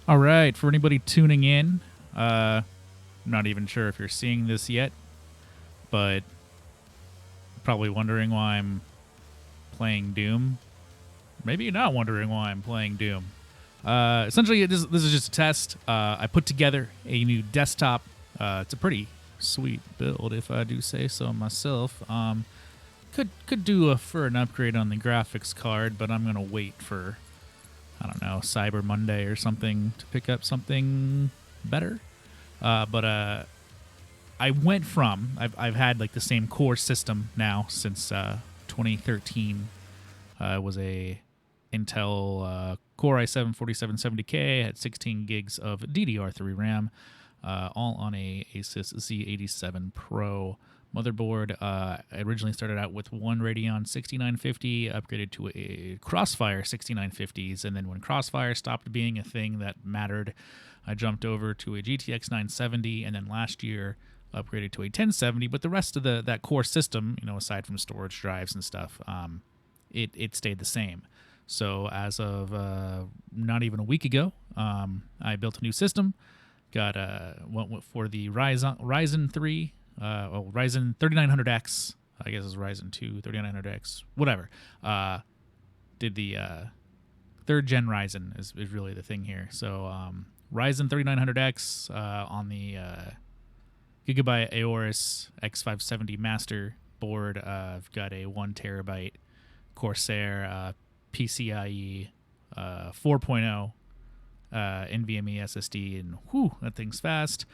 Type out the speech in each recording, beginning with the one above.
All right, for anybody tuning in, I'm not even sure if you're seeing this yet, but probably wondering why I'm playing Doom. Maybe you're not wondering why I'm playing Doom. Essentially, this is just a test. I put together a new desktop. It's a pretty sweet build, if I do say so myself. Could do for an upgrade on the graphics card, but I'm gonna wait for, I don't know, Cyber Monday or something to pick up something better. But I went from I've had like the same core system now since 2013. It was a Intel Core i7 4770K, had 16 gigs of DDR3 RAM, all on a Asus Z87 Pro motherboard. I originally started out with one Radeon 6950, upgraded to a Crossfire 6950s, and then when Crossfire stopped being a thing that mattered, I jumped over to a GTX 970, and then last year upgraded to a 1070. But the rest of that core system, aside from storage drives and stuff, it stayed the same. So as of not even a week ago, I built a new system. Went for the Ryzen 3. Ryzen 3900X, I guess it's Ryzen 2, 3900X, whatever. Did the third gen Ryzen is really the thing here. So Ryzen 3900X on the Gigabyte Aorus X570 master board. I've got a 1 terabyte Corsair PCIe 4.0 NVMe SSD, and whew, that thing's fast.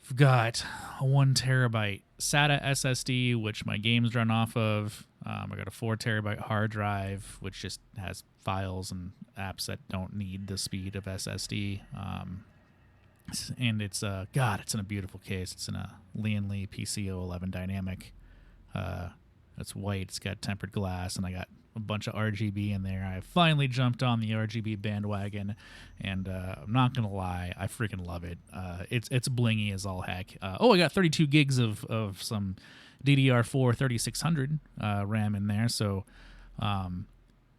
I've got a 1 terabyte SATA SSD, which my games run off of. I got a 4 terabyte hard drive, which just has files and apps that don't need the speed of SSD. And it's it's in a beautiful case. It's in a Lian Li PC011 Dynamic. It's white. It's got tempered glass, and I got a bunch of RGB in there. I finally jumped on the RGB bandwagon, and I'm not gonna lie, I freaking love it. It's blingy as all heck. I got 32 gigs of some DDR4 3600 RAM in there. So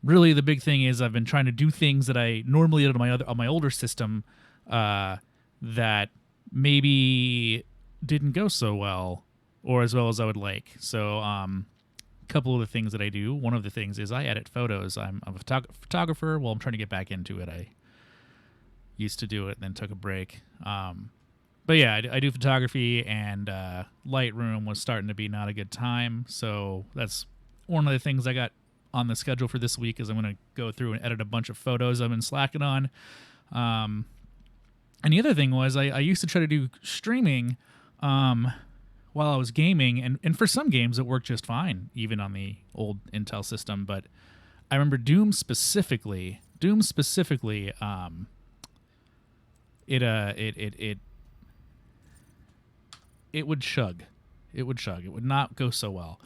really, the big thing is I've been trying to do things that I normally did on my older system that maybe didn't go so well or as well as I would like. So couple of the things that I do. One of the things is I edit photos. I'm a photographer. Well, I'm trying to get back into it. I used to do it and then took a break. But yeah, I do photography, and Lightroom was starting to be not a good time. So that's one of the things I got on the schedule for this week is I'm going to go through and edit a bunch of photos I've been slacking on. And the other thing was I used to try to do streaming while I was gaming, and for some games it worked just fine, even on the old Intel system. But I remember Doom specifically, it would chug. It would not go so well.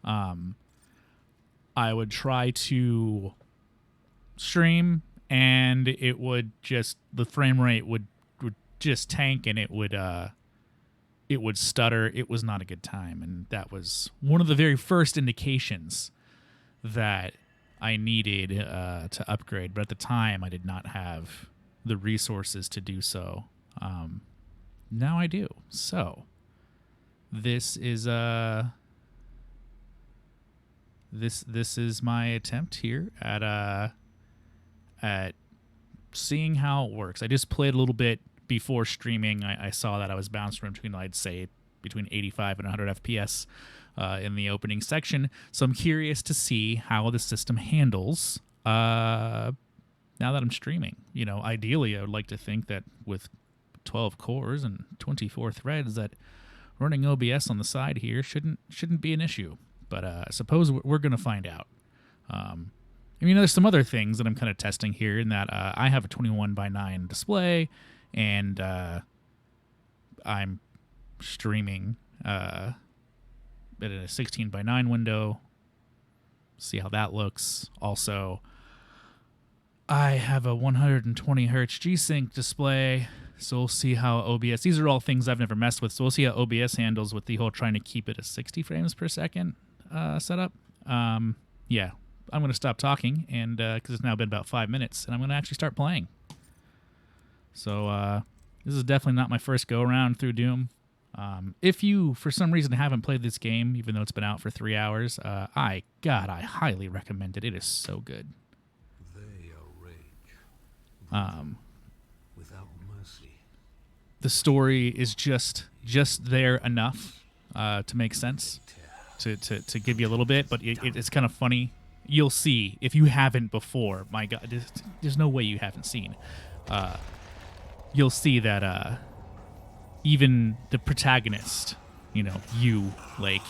I would try to stream, and the frame rate would just tank, and it would stutter. It was not a good time, and that was one of the very first indications that I needed to upgrade. But at the time, I did not have the resources to do so. Now I do. So this is this is my attempt here at seeing how it works. I just played a little bit before streaming. I saw that I was bouncing between, I'd say, between 85 and 100 FPS in the opening section. So I'm curious to see how the system handles now that I'm streaming. Ideally, I would like to think that with 12 cores and 24 threads, that running OBS on the side here shouldn't be an issue. But I suppose we're going to find out. There's some other things that I'm kind of testing here in that I have a 21:9 display, and I'm streaming at a 16:9 window. See how that looks. Also, I have a 120 hertz G-Sync display, so we'll see how OBS... These are all things I've never messed with, so we'll see how OBS handles with the whole trying to keep it at 60 frames per second setup. Yeah, I'm going to stop talking, and because it's now been about 5 minutes, and I'm going to actually start playing. So this is definitely not my first go-around through Doom. If you, for some reason, haven't played this game, even though it's been out for 3 hours, I highly recommend it. It is so good. They are rage. Without mercy. The story is just there enough to make sense, to give you a little bit, but it's kind of funny. You'll see if you haven't before. My God, there's no way you haven't seen. You'll see that even the protagonist, you like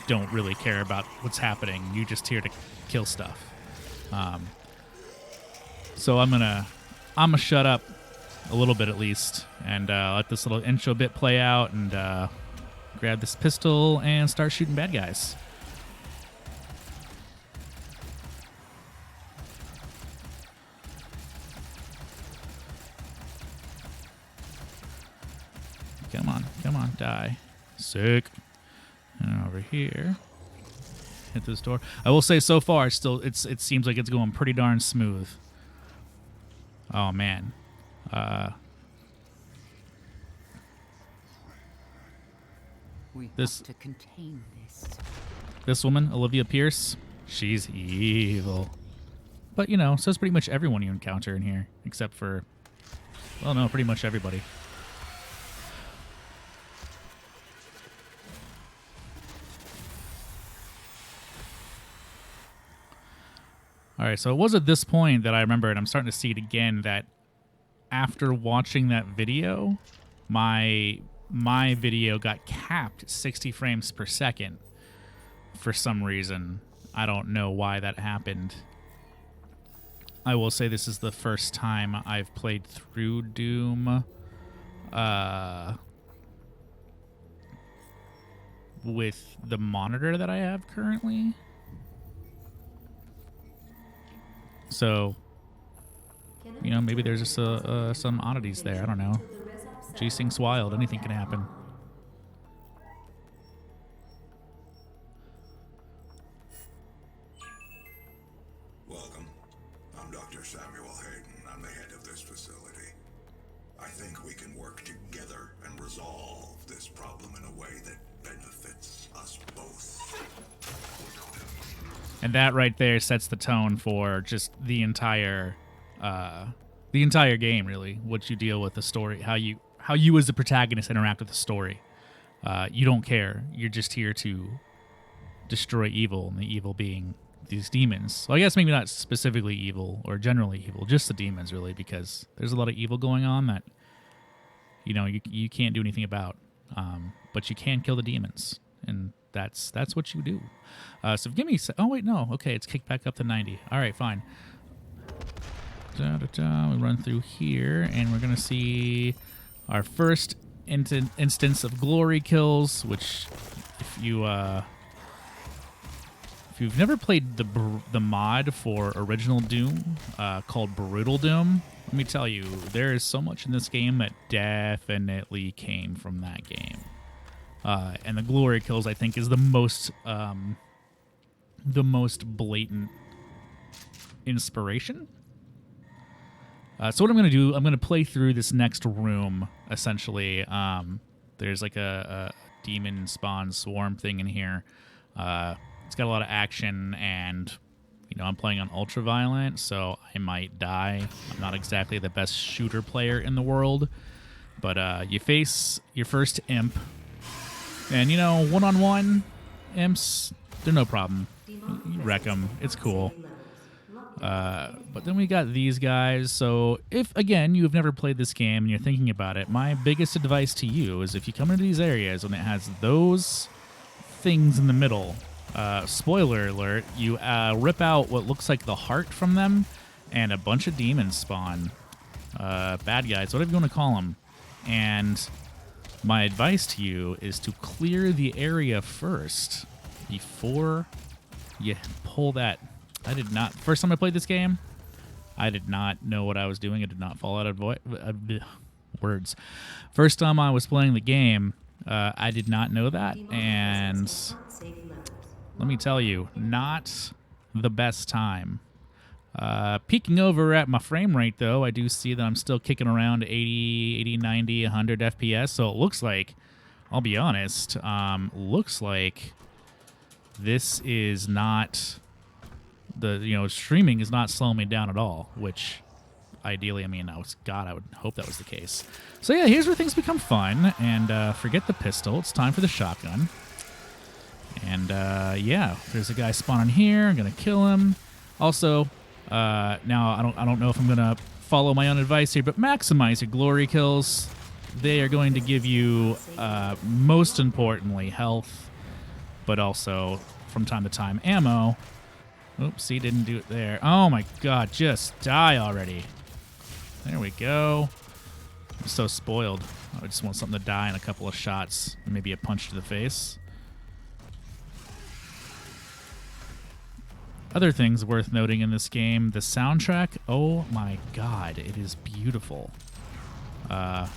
don't really care about what's happening. You're just here to kill stuff. So I'm gonna shut up a little bit at least, and let this little intro bit play out, and grab this pistol and start shooting bad guys. Come on, die. Sick. And over here, hit this door. I will say, so far, it seems like it's going pretty darn smooth. Oh man. We have to contain this woman, Olivia Pierce, she's evil. But so is pretty much everyone you encounter in here, except for, well, no, pretty much everybody. All right, so it was at this point that I remember, and I'm starting to see it again, that after watching that video, my video got capped at 60 frames per second for some reason. I don't know why that happened. I will say this is the first time I've played through Doom with the monitor that I have currently. So, maybe there's just some oddities there. I don't know. G-Sync's wild. Anything can happen. Welcome. I'm Dr. Samuel Hayden. I'm the head of this facility. I think we can work together and resolve this problem in a way that benefits us both. And that right there sets the tone for just the entire game, really. What you deal with, the story, how you as the protagonist interact with the story. You don't care. You're just here to destroy evil, and the evil being these demons. So I guess maybe not specifically evil or generally evil, just the demons, really, because there's a lot of evil going on that you can't do anything about. But you can kill the demons, and that's what you do. So give me... Oh, wait, no. Okay, it's kicked back up to 90. All right, fine. We run through here, and we're going to see our first instance of glory kills, which if you've never played the mod for original Doom called Brutal Doom, let me tell you, there is so much in this game that definitely came from that game. And the glory kills, I think, is the most blatant inspiration. So what I'm going to do, I'm going to play through this next room, essentially. There's like a demon spawn swarm thing in here. It's got a lot of action, and I'm playing on ultra-violent, so I might die. I'm not exactly the best shooter player in the world, but you face your first imp. And, one-on-one imps, they're no problem. You wreck them. It's cool. But then we got these guys. So if, again, you have never played this game and you're thinking about it, my biggest advice to you is if you come into these areas and it has those things in the middle, spoiler alert, you rip out what looks like the heart from them, and a bunch of demons spawn. Bad guys, whatever you want to call them. And... my advice to you is to clear the area first before you pull that. First time I played this game, I did not know what I was doing. I did not fall out of words. First time I was playing the game, I did not know that. And let me tell you, not the best time. Peeking over at my frame rate, though, I do see that I'm still kicking around 80, 90, 100 FPS. So it looks like, I'll be honest, looks like this is not streaming is not slowing me down at all, which ideally, I mean, I would hope that was the case. So yeah, here's where things become fun, and forget the pistol. It's time for the shotgun. And yeah, there's a guy spawning here. I'm gonna kill him. Also, now I don't know if I'm gonna follow my own advice here, but maximize your glory kills. They are going to give you, most importantly, health, but also from time to time ammo. Oops, he didn't do it there. Oh my god, just die already. There we go. I'm so spoiled. I just want something to die in a couple of shots. Maybe a punch to the face. Other things worth noting in this game, the soundtrack, oh my god, it is beautiful. I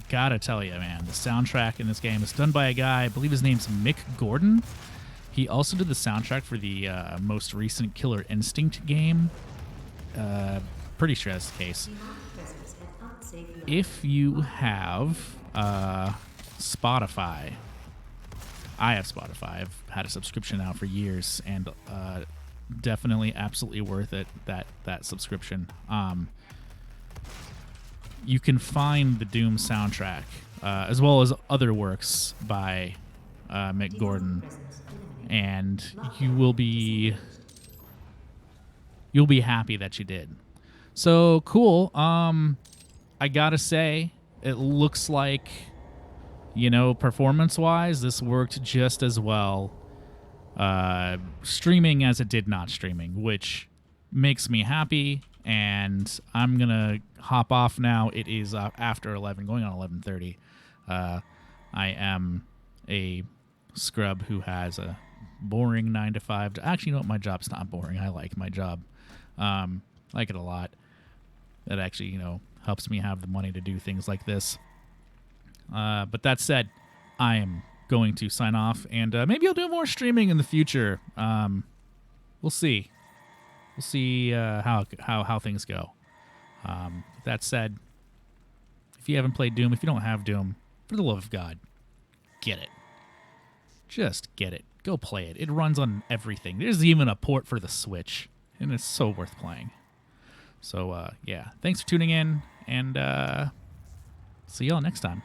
gotta tell you, man, the soundtrack in this game is done by a guy, I believe his name's Mick Gordon. He also did the soundtrack for the most recent Killer Instinct game. Pretty sure that's the case. If you have Spotify, I have Spotify. I've had a subscription now for years, and definitely absolutely worth it, that subscription. You can find the Doom soundtrack, as well as other works by Mick Gordon, and you'll be happy that you did. So cool. I gotta say, it looks like, performance-wise, this worked just as well streaming as it did not streaming, which makes me happy. And I'm gonna hop off now. It is after 11, going on 11:30. I am a scrub who has a boring 9 to 5. Actually, you know what? My job's not boring. I like my job. Like it a lot. That actually, helps me have the money to do things like this. But that said, I am going to sign off, and maybe I'll do more streaming in the future. We'll see. We'll see how things go. That said, if you haven't played Doom, if you don't have Doom, for the love of God, get it. Just get it. Go play it. It runs on everything. There's even a port for the Switch, and it's so worth playing. So, yeah, thanks for tuning in, and see y'all next time.